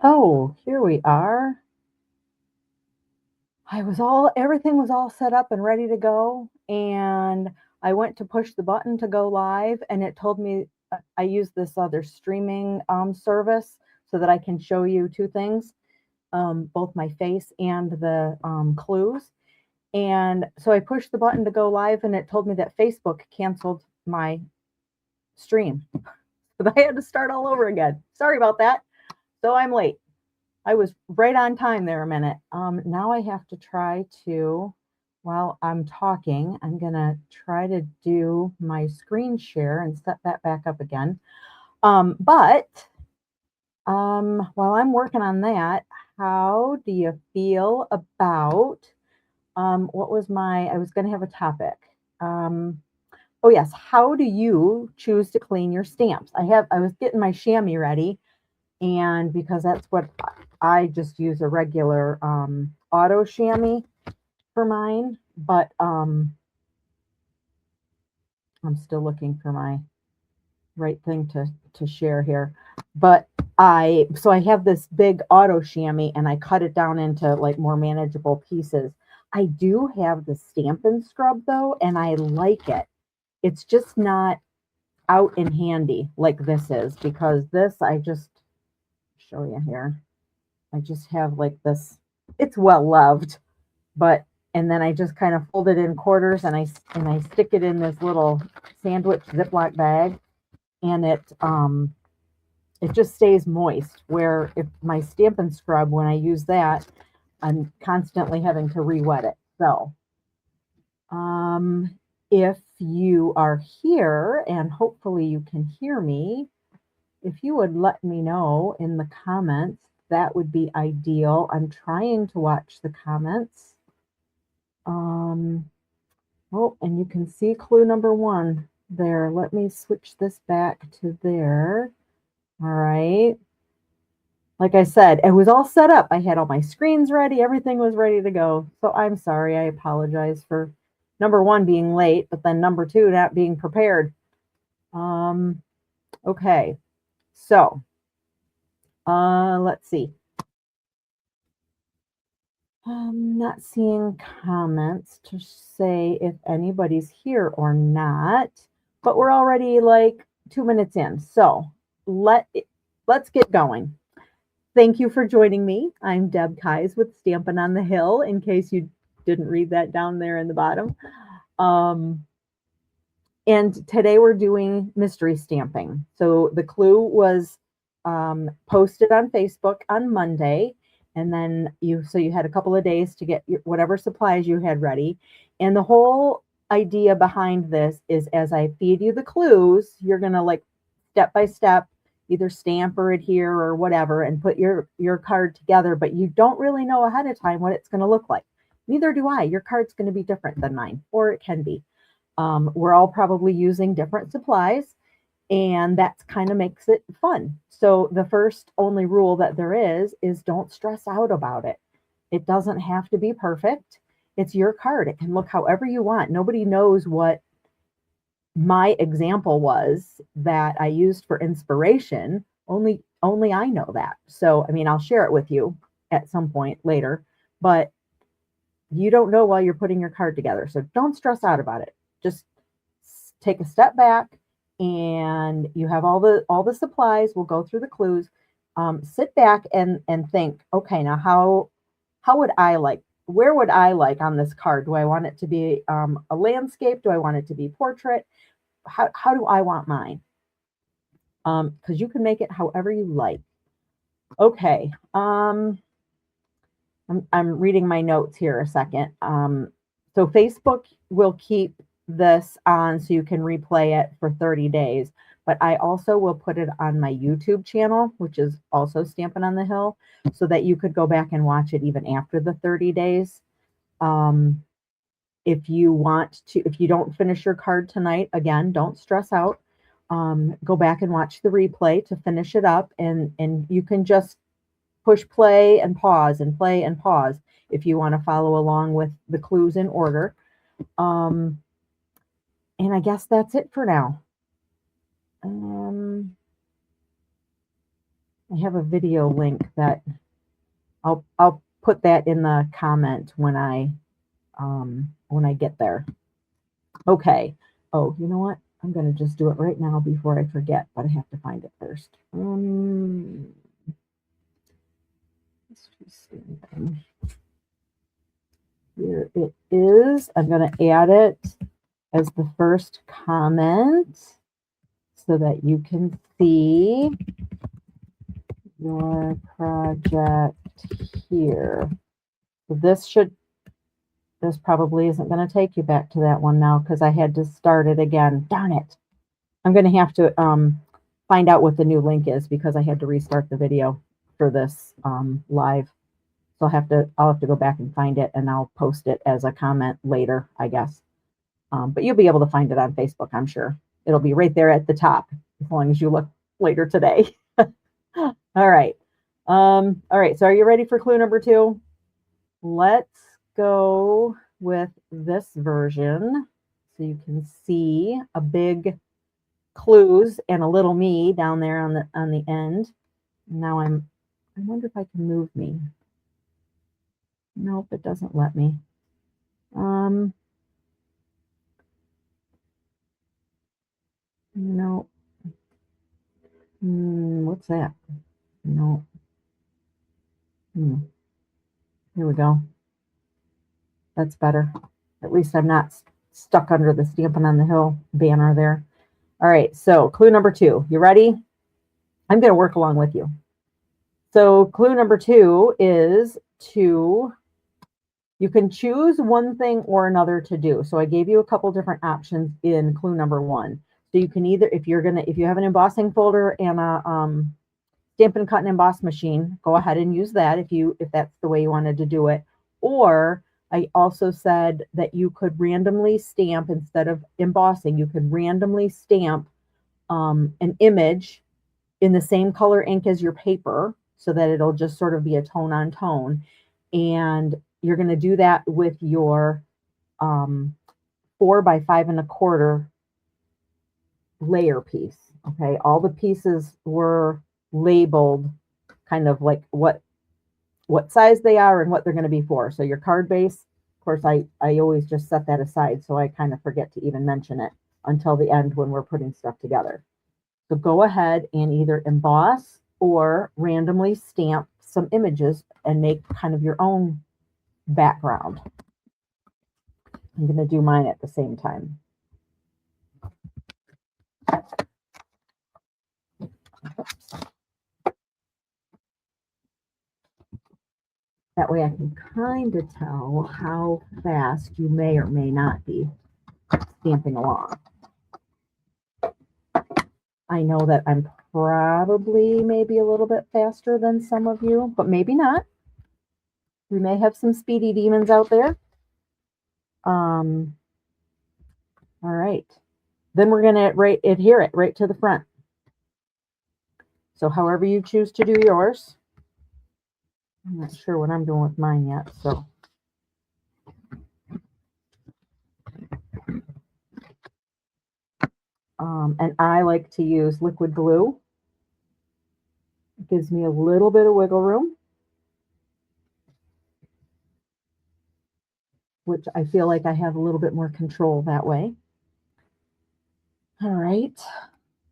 Oh, here we are. Everything was all set up and ready to go. And I went to push the button to go live, and it told me I use this other streaming service so that I can show you two things, both my face and the clues. And so I pushed the button to go live, and it told me that Facebook canceled my stream. But I had to start all over again. Sorry about that. So I'm late. I was right on time there a minute. Now I have to try to, while I'm talking, I'm going to try to do my screen share and set that back up again. But while I'm working on that, how do you feel about I was going to have a topic. Um, oh, yes. How do you choose to clean your stamps? I was getting my chamois ready, and because that's what I just use a regular auto chamois for mine, but I'm still looking for my right thing to share here. But I have this big auto chamois and I cut it down into like more manageable pieces. I do have the Stampin' Scrub though, and I like it. It's just not out and handy like this is, because this I just show you here. I just have like this. It's well loved, but and then I just kind of fold it in quarters and I stick it in this little sandwich Ziploc bag, and it just stays moist. Where if my Stampin' Scrub, when I use that, I'm constantly having to re-wet it. So if you are here and hopefully you can hear me, if you would let me know in the comments, that would be ideal. I'm trying to watch the comments. Um, oh, and you can see clue number one there. Let me switch this back to there. All right. Like I said, it was all set up. I had all my screens ready. Everything was ready to go. So I'm sorry. I apologize for number one being late, but then number two not being prepared. Um, okay. So let's see. I'm not seeing comments to say if anybody's here or not, but we're already like 2 minutes in. So let let's get going. Thank you for joining me. I'm Deb Keyes with Stampin' on the Hill, in case you didn't read that down there in the bottom. Um, and today we're doing mystery stamping. So the clue was posted on Facebook on Monday, and then you had a couple of days to get whatever supplies you had ready. And the whole idea behind this is, as I feed you the clues, you're gonna like step by step either stamp or adhere or whatever and put your card together, but you don't really know ahead of time what it's going to look like. Neither do I. Your card's going to be different than mine, or it can be. We're all probably using different supplies, and that kind of makes it fun. So the first only rule that there is don't stress out about it. It doesn't have to be perfect. It's your card. It can look however you want. Nobody knows what my example was that I used for inspiration. Only I know that. So I mean, I'll share it with you at some point later, but you don't know while you're putting your card together. So don't stress out about it. Just take a step back, and you have all the supplies. We'll go through the clues. Sit back and think, okay, now how would I like, where would I like on this card? Do I want it to be a landscape? Do I want it to be portrait? How do I want mine? Because you can make it however you like. Okay. I'm reading my notes here a second. So Facebook will keep this on so you can replay it for 30 days. But I also will put it on my YouTube channel, which is also Stampin' on the Hill, so that you could go back and watch it even after the 30 days. Um, if you don't finish your card tonight, again, don't stress out. Go back and watch the replay to finish it up, and you can just push play and pause and play and pause if you want to follow along with the clues in order. Um, and I guess that's it for now. Um, I have a video link that I'll put that in the comment when I get there. Okay. Oh, you know what? I'm going to just do it right now before I forget, but I have to find it first. Here it is. I'm going to add it as the first comment so that you can see your project here. So this probably isn't going to take you back to that one now because I had to start it again. Darn it. I'm going to have to find out what the new link is because I had to restart the video for this live. So I'll have to go back and find it, and I'll post it as a comment later, I guess. But you'll be able to find it on Facebook, I'm sure. It'll be right there at the top as long as you look later today. All right. All right. So are you ready for clue number 2? Let's go with this version so you can see a big clues and a little me down there on the end. Now I wonder if I can move me. Nope, it doesn't let me. No. What's that? No. Here we go. That's better. At least I'm not stuck under the Stampin' on the Hill banner there. All right, so clue number 2. You ready? I'm going to work along with you. So clue number 2 is you can choose one thing or another to do. So I gave you a couple different options in clue number 1. So you can either, if you have an embossing folder and a Stampin' Cut and Emboss machine, go ahead and use that if that's the way you wanted to do it. Or I also said that you could randomly stamp, instead of embossing, you could randomly stamp an image in the same color ink as your paper so that it'll just sort of be a tone on tone. And you're going to do that with your 4 by 5 1/4 layer piece. Okay, all the pieces were labeled kind of like what size they are and what they're going to be for. So your card base, of course, I always just set that aside so I kind of forget to even mention it until the end when we're putting stuff together. So go ahead and either emboss or randomly stamp some images and make kind of your own background. I'm going to do mine at the same time. That way I can kind of tell how fast you may or may not be stamping along. I know that I'm probably maybe a little bit faster than some of you, but maybe not. We may have some speedy demons out there. All right. Then we're going to adhere it right to the front. So however you choose to do yours. I'm not sure what I'm doing with mine yet, so. And I like to use liquid glue. It gives me a little bit of wiggle room, which I feel like I have a little bit more control that way. All right,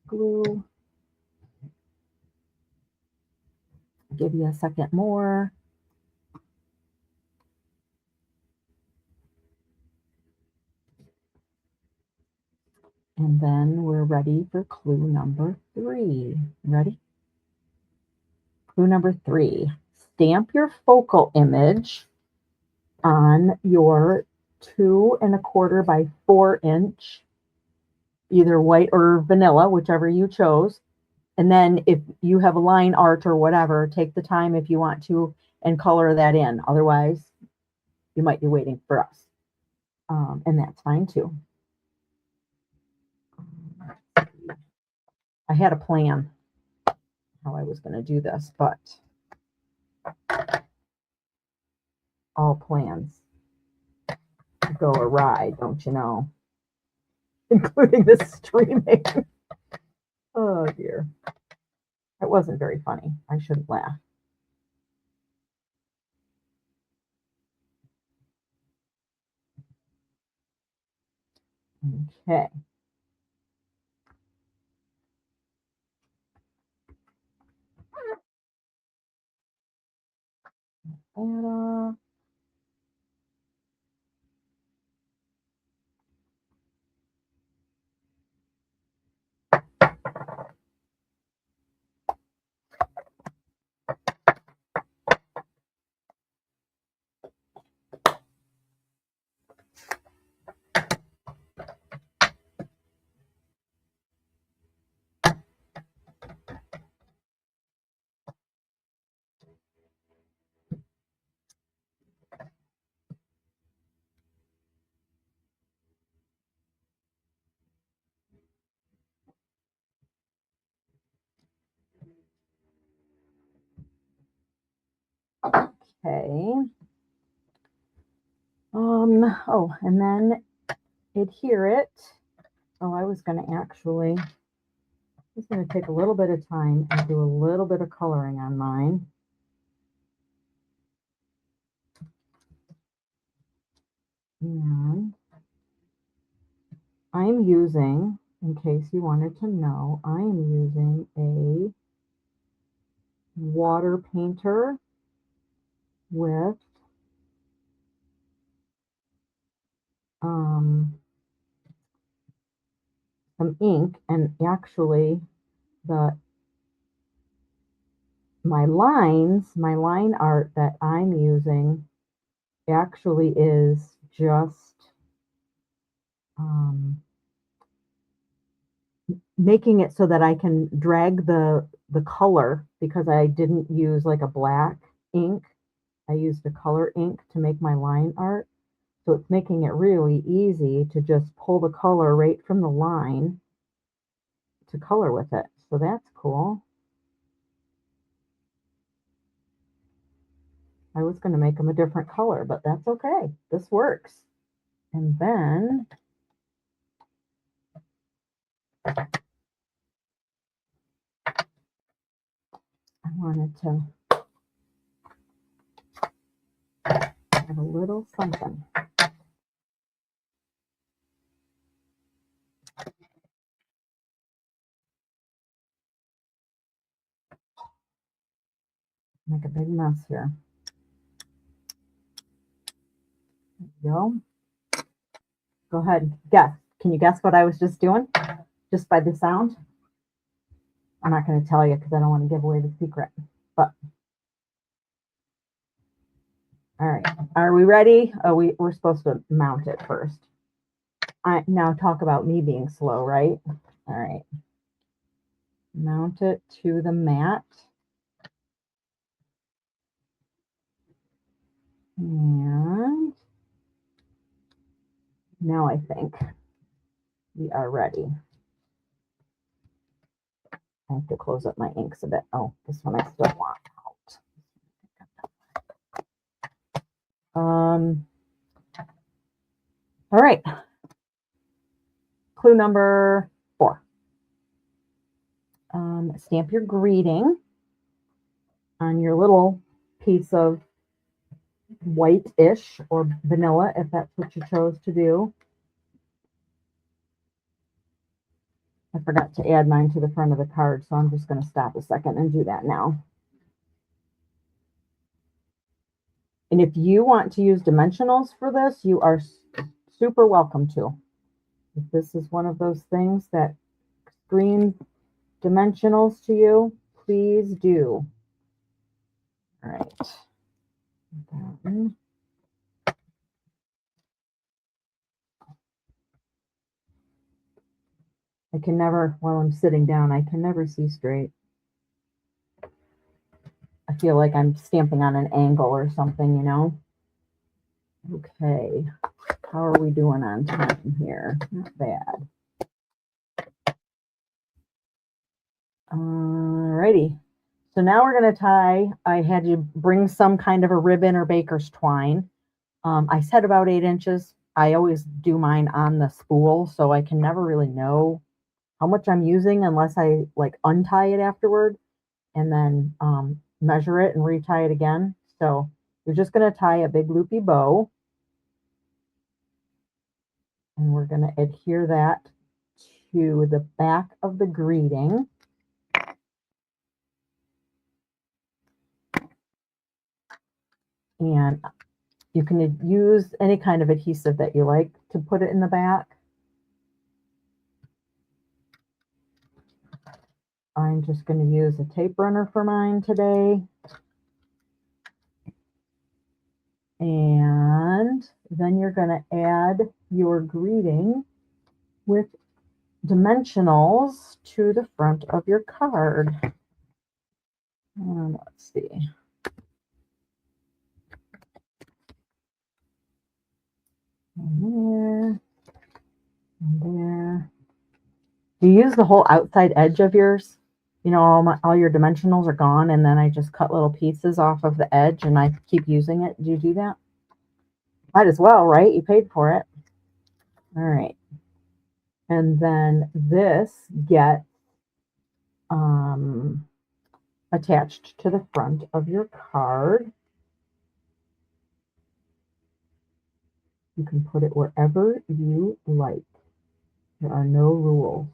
glue. Give you a second more. And then we're ready for clue number 3. Ready? Clue number 3. Stamp your focal image on your 2 1/4 by 4 inch, either white or vanilla, whichever you chose. And then if you have a line art or whatever, take the time if you want to and color that in. Otherwise, you might be waiting for us. And that's fine too. I had a plan how I was going to do this, but all plans go awry, don't you know? Including this streaming. Oh dear. It wasn't very funny. I shouldn't laugh. Okay. And, okay. Oh, and then adhere it. Oh, I was going to actually, just going to take a little bit of time and do a little bit of coloring on mine. And I'm using, in case you wanted to know, I am using a water painter with some ink, and actually the my line art that I'm using actually is just making it so that I can drag the color, because I didn't use like a black ink. I used a color ink to make my line art. So it's making it really easy to just pull the color right from the line to color with it. So that's cool. I was going to make them a different color, but that's okay. This works. And then I wanted to have a little something. Make a big mess here. There you go. Go ahead, guess. Can you guess what I was just doing? Just by the sound? I'm not going to tell you because I don't want to give away the secret. But all right, are we ready? Oh, we're supposed to mount it first. I now talk about me being slow, right? All right. Mount it to the mat. And now I think we are ready. I have to close up my inks a bit. Oh, this one I still want out. All right. Clue number 4. Stamp your greeting on your little piece of white-ish or vanilla, if that's what you chose to do. I forgot to add mine to the front of the card, so I'm just going to stop a second and do that now. And if you want to use dimensionals for this, you are super welcome to. If this is one of those things that scream dimensionals to you, please do. All right. That one. I can never, while I'm sitting down, I can never see straight. I feel like I'm stamping on an angle or something, you know? Okay. How are we doing on time here? Not bad. Alrighty. So now we're going to tie. I had you bring some kind of a ribbon or baker's twine. I said about 8 inches. I always do mine on the spool, so I can never really know how much I'm using unless I like untie it afterward. and then measure it and retie it again. So you're just going to tie a big loopy bow, and we're going to adhere that to the back of the greeting. And you can use any kind of adhesive that you like to put it in the back. I'm just going to use a tape runner for mine today. And then you're going to add your greeting with dimensionals to the front of your card. Let's see. And there, and there. You use the whole outside edge of yours. You know, all your dimensionals are gone, and then I just cut little pieces off of the edge, and I keep using it. Do you do that? Might as well, right? You paid for it. All right. And then this gets attached to the front of your card. You can put it wherever you like. There are no rules.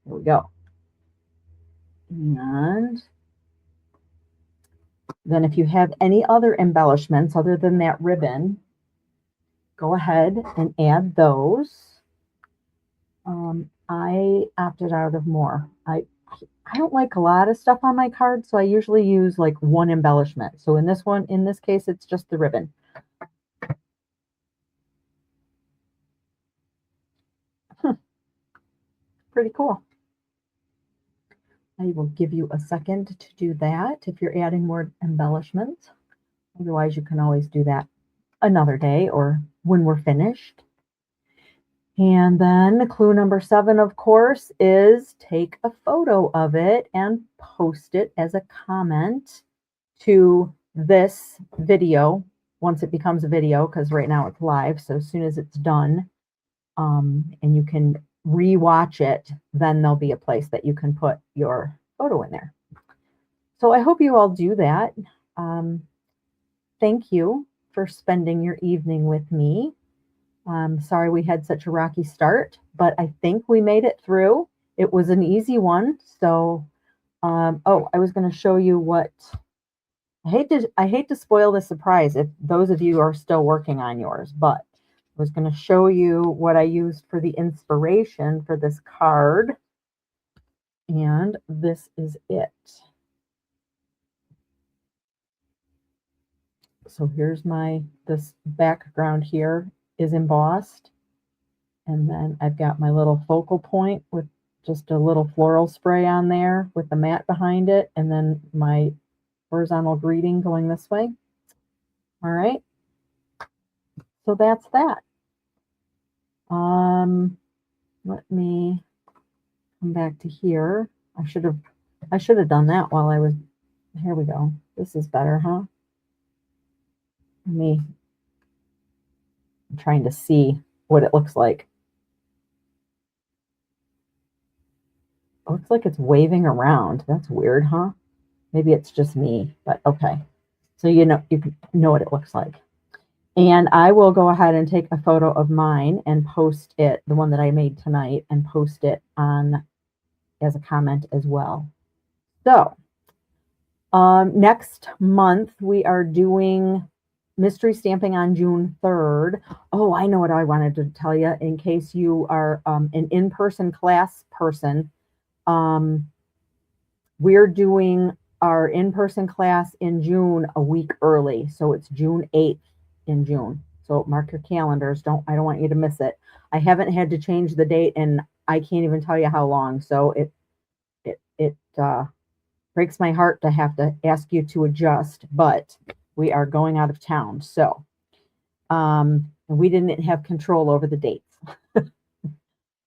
There we go. And then if you have any other embellishments other than that ribbon, go ahead and add those. I opted out of more. I don't like a lot of stuff on my card, so I usually use like one embellishment. So in this case, it's just the ribbon. Pretty cool. I will give you a second to do that if you're adding more embellishments. Otherwise, you can always do that another day or when we're finished. And then clue number 7, of course, is take a photo of it and post it as a comment to this video once it becomes a video, because right now it's live. So as soon as it's done, and you can re-watch it, then there'll be a place that you can put your photo in there. So I hope you all do that. Thank you for spending your evening with me. Sorry we had such a rocky start, but I think we made it through. It was an easy one. So, oh, I was going to show you what, I hate to spoil the surprise if those of you are still working on yours, but I was going to show you what I used for the inspiration for this card. And this is it. So here's this background here is embossed. And then I've got my little focal point with just a little floral spray on there with the mat behind it. And then my horizontal greeting going this way. All right. So that's that. Let me come back to here. I should have done that while I was, here we go. This is better, huh? I'm trying to see what it looks like. It looks like it's waving around. That's weird, huh? Maybe it's just me, but okay. So you can know what it looks like. And I will go ahead and take a photo of mine and post it, the one that I made tonight, and post it on as a comment as well. So next month we are doing mystery stamping on June 3rd. Oh, I know what I wanted to tell you in case you are an in-person class person. We're doing our in-person class in June a week early. So it's June 8th in June. So mark your calendars. I don't want you to miss it. I haven't had to change the date and I can't even tell you how long. So it breaks my heart to have to ask you to adjust, but we are going out of town. So we didn't have control over the dates.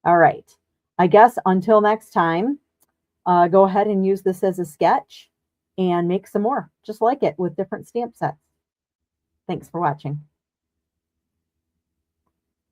All right. I guess until next time, go ahead and use this as a sketch and make some more just like it with different stamp sets. Thanks for watching.